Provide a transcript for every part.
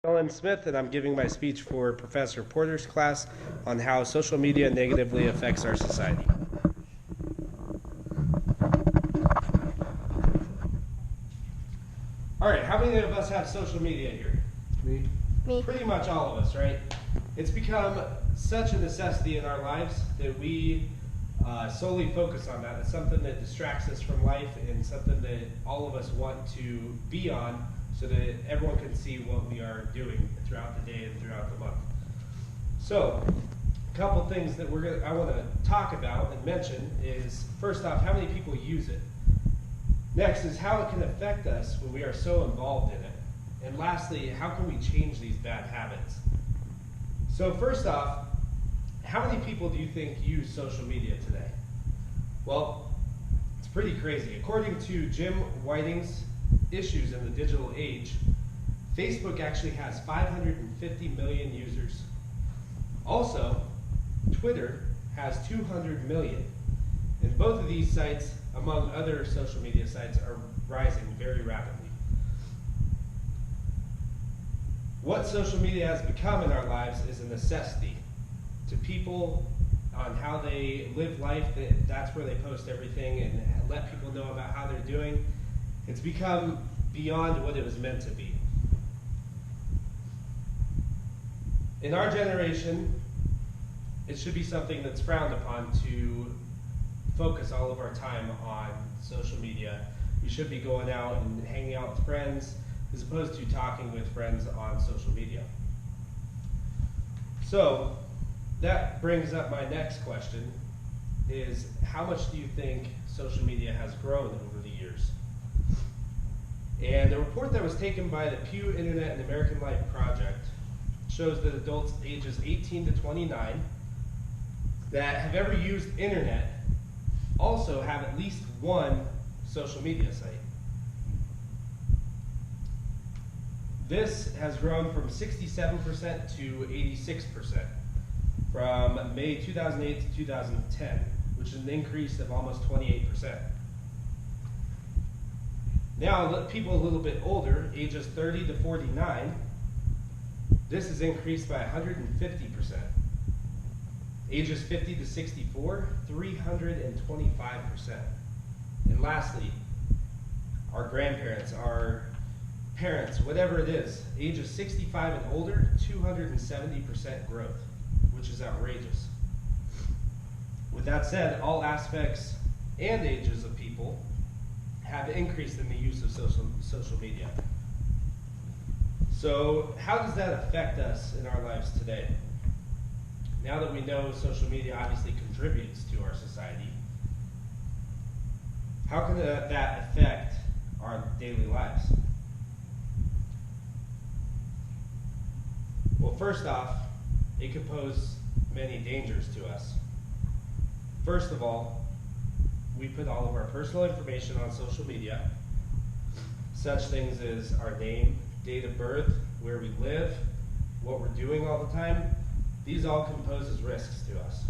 Ellen Smith, and I'm giving my speech for Professor Porter's class on how social media negatively affects our society. All right, how many of us have social media here? Me. Pretty much all of us, right? It's become such a necessity in our lives that we solely focus on that. It's something that distracts us from life and something that all of us want to be on so that everyone can see what we are doing throughout the day and throughout the month. So, a couple things that I want to talk about and mention is, first off, how many people use it? Next is how it can affect us when we are so involved in it. And lastly, how can we change these bad habits? So first off, how many people do you think use social media today? Well, it's pretty crazy. According to Jim Whiting's Issues in the Digital Age, Facebook actually has 550 million users. Also, Twitter has 200 million. And both of these sites, among other social media sites, are rising very rapidly. What social media has become in our lives is a necessity to people on how they live life. That's where they post everything and let people know about how they're doing. It's become beyond what it was meant to be. In our generation, it should be something that's frowned upon to focus all of our time on social media. We should be going out and hanging out with friends as opposed to talking with friends on social media. So that brings up my next question is, how much do you think social media has grown over the years? And a report that was taken by the Pew Internet and American Life Project shows that adults ages 18 to 29 that have ever used internet also have at least one social media site. This has grown from 67% to 86% from May 2008 to 2010, which is an increase of almost 28%. Now, people a little bit older, ages 30 to 49, this has increased by 150%. Ages 50 to 64, 325%. And lastly, our grandparents, our parents, whatever it is, ages 65 and older, 270% growth, which is outrageous. With that said, all aspects and ages of people have increased in the use of social media. So how does that affect us in our lives today? Now that we know social media obviously contributes to our society, how can that affect our daily lives? Well, first off, it could pose many dangers to us. First of all, we put all of our personal information on social media, such things as our name, date of birth, where we live, what we're doing all the time. These all can pose as risks to us.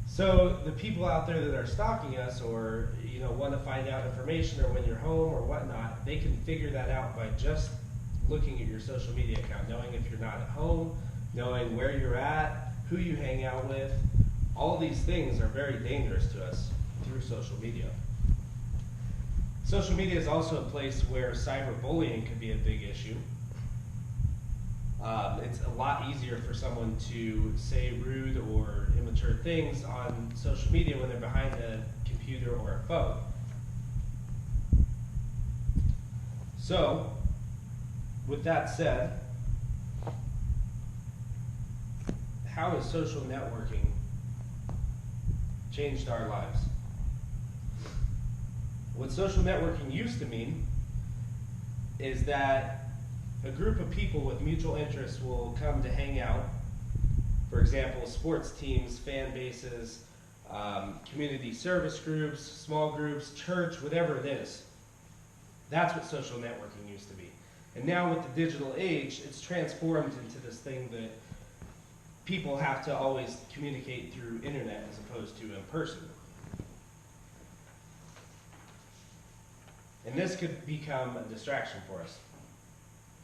So the people out there that are stalking us or want to find out information or when you're home or whatnot, they can figure that out by just looking at your social media account, knowing if you're not at home, knowing where you're at, who you hang out with. All these things are very dangerous to us through social media. Social media is also a place where cyberbullying could be a big issue. It's a lot easier for someone to say rude or immature things on social media when they're behind a computer or a phone. So, with that said, how has social networking changed our lives? What social networking used to mean is that a group of people with mutual interests will come to hang out. For example, sports teams, fan bases, community service groups, small groups, church, whatever it is. That's what social networking used to be. And now with the digital age, it's transformed into this thing that people have to always communicate through internet as opposed to in person. And this could become a distraction for us.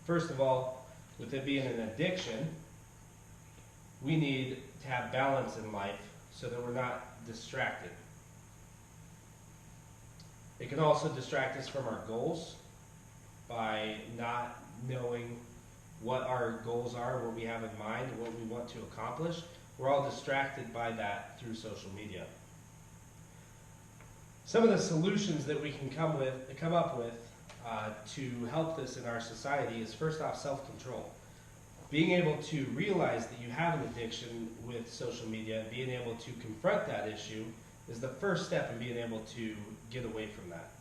First of all, with it being an addiction, we need to have balance in life so that we're not distracted. It can also distract us from our goals by not knowing what our goals are, what we have in mind, what we want to accomplish. We're all distracted by that through social media. Some of the solutions that we can come up with to help this in our society is, first off, self-control. Being able to realize that you have an addiction with social media, being able to confront that issue, is the first step in being able to get away from that.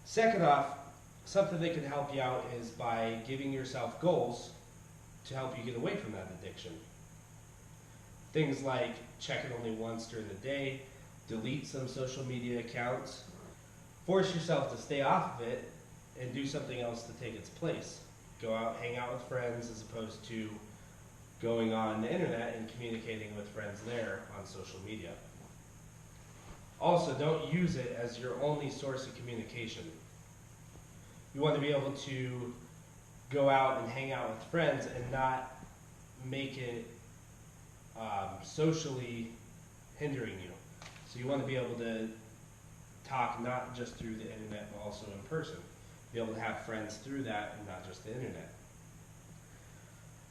Second off, something that can help you out is by giving yourself goals to help you get away from that addiction. Things like check it only once during the day, delete some social media accounts, force yourself to stay off of it, and do something else to take its place. Go out, hang out with friends, as opposed to going on the internet and communicating with friends there on social media. Also, don't use it as your only source of communication. You want to be able to go out and hang out with friends and not make it socially hindering you. So you want to be able to talk not just through the internet, but also in person. Be able to have friends through that and not just the internet.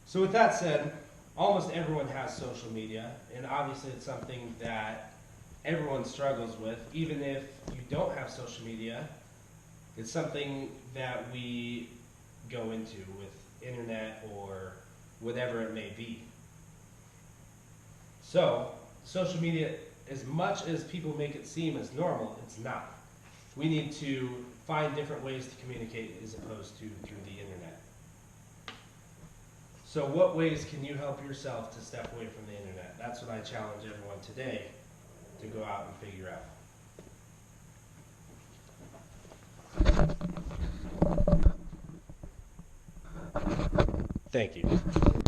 So with that said, almost everyone has social media, and obviously it's something that everyone struggles with. Even if you don't have social media, it's something that we go into with internet or whatever it may be. So, social media, as much as people make it seem as normal, it's not. We need to find different ways to communicate as opposed to through the internet. So what ways can you help yourself to step away from the internet? That's what I challenge everyone today to go out and figure out. Thank you.